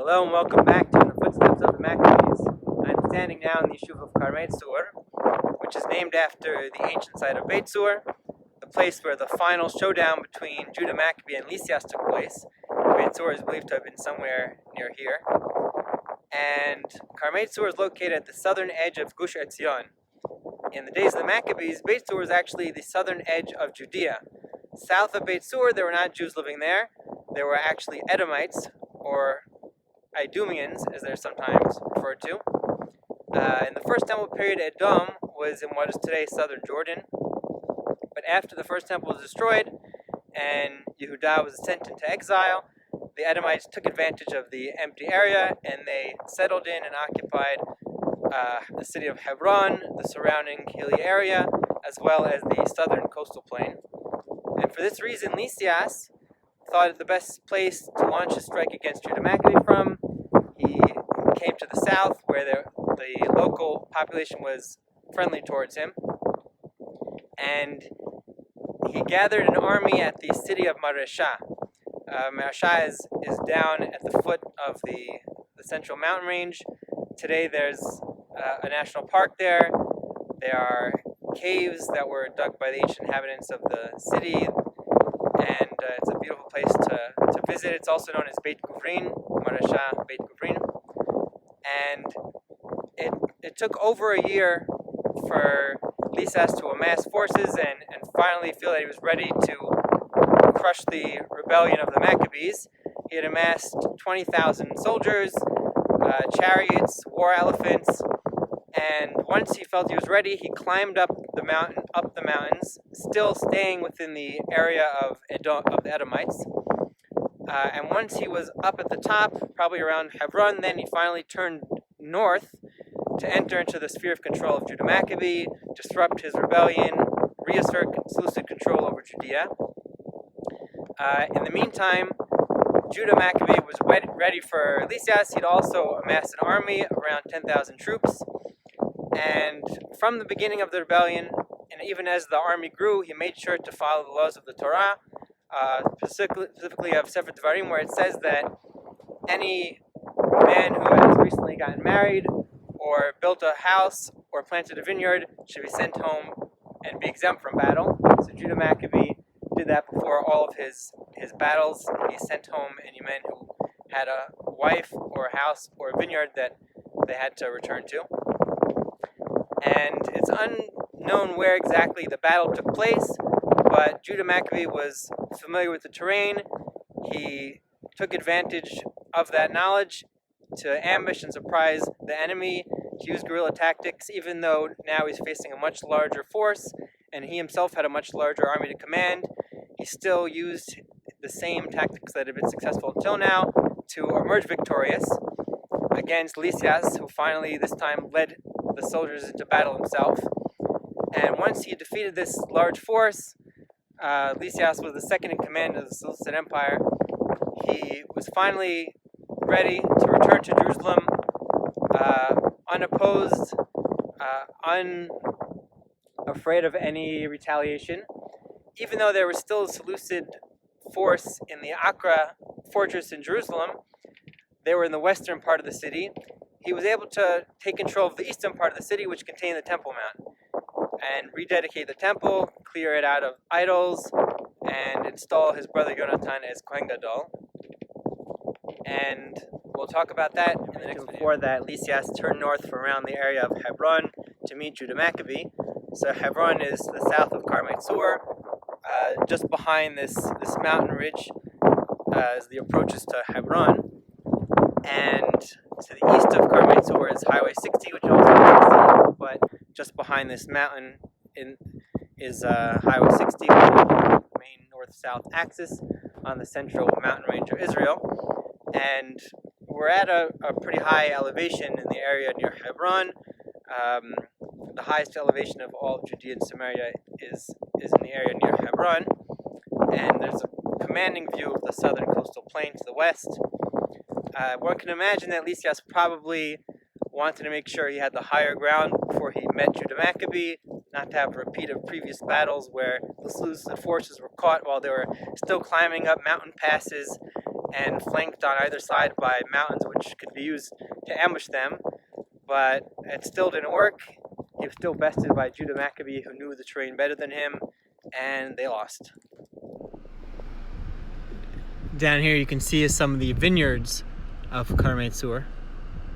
Hello and welcome back to the Footsteps of the Maccabees. I'm standing now in the yeshuv of Karmei Zur, which is named after the ancient site of Beth Zur, the place where the final showdown between Judah Maccabee and Lysias took place. Beth Zur is believed to have been somewhere near here. And Karmei Zur is located at the southern edge of Gush Etzion. In the days of the Maccabees, Beth Zur was actually the southern edge of Judea. South of Beth Zur, there were not Jews living there. There were actually Edomites, or Idumeans, as they're sometimes referred to. In the first temple period, Edom was in what is today southern Jordan. But after the first temple was destroyed and Yehudah was sent into exile, the Edomites took advantage of the empty area and they settled in and occupied the city of Hebron, the surrounding hilly area, as well as the southern coastal plain. And for this reason, Lysias thought it the best place to launch a strike against Judah Maccabee from. He came to the south where the local population was friendly towards him, and he gathered an army at the city of Mareshah. Mareshah is down at the foot of the central mountain range. Today there's a national park there. There are caves that were dug by the ancient inhabitants of the city, and it's a beautiful place to visit. It's also known as Beit Guvrin, Mareshah Beit Guvrin. And it took over a year for Lysias to amass forces and finally feel that he was ready to crush the rebellion of the Maccabees. He had amassed 20,000 soldiers, chariots, war elephants, and once he felt he was ready, he climbed up the mountains, still staying within the area of the Edomites. And once he was up at the top, probably around Hebron, then he finally turned north to enter into the sphere of control of Judah Maccabee, disrupt his rebellion, reassert exclusive control over Judea. In the meantime, Judah Maccabee was ready for Lysias. He'd also amassed an army, around 10,000 troops. And from the beginning of the rebellion, and even as the army grew, he made sure to follow the laws of the Torah, specifically of Sefer Devarim, where it says that any man who has recently gotten married or built a house or planted a vineyard should be sent home and be exempt from battle. So Judah Maccabee did that before all of his battles. He sent home any men who had a wife or a house or a vineyard that they had to return to. And it's unknown where exactly the battle took place, but Judah Maccabee was familiar with the terrain. He took advantage of that knowledge to ambush and surprise the enemy, to use guerrilla tactics, even though now he's facing a much larger force, and he himself had a much larger army to command. He still used the same tactics that had been successful until now to emerge victorious against Lysias, who finally this time led the soldiers into battle himself. And once he defeated this large force, Lysias was the second in command of the Seleucid Empire. He was finally ready to return to Jerusalem, unopposed, unafraid of any retaliation. Even though there was still a Seleucid force in the Acra fortress in Jerusalem, they were in the western part of the city. He was able to take control of the eastern part of the city, which contained the Temple Mount, and rededicate the temple, clear it out of idols, and install his brother Yonatan as Kohen Gadol. And we'll talk about that in the next video. Before that, Lysias turned north from around the area of Hebron to meet Judah Maccabee. So Hebron is to the south of Karmei Zur, just behind this mountain ridge as the approaches to Hebron. And to the east of Karmei Zur is Highway 60, which you also can see, but just behind this mountain is Highway 60, the main north-south axis on the central mountain range of Israel. And we're at a pretty high elevation in the area near Hebron. The highest elevation of all of Judea and Samaria is in the area near Hebron. And there's a commanding view of the southern coastal plain to the west. One can imagine that Lysias probably wanted to make sure he had the higher ground before he met Judah Maccabee, not to have a repeat of previous battles where the Seleucid forces were caught while they were still climbing up mountain passes and flanked on either side by mountains which could be used to ambush them, but it still didn't work. He was still bested by Judah Maccabee, who knew the terrain better than him, and they lost. Down here you can see some of the vineyards of Karmei Zur.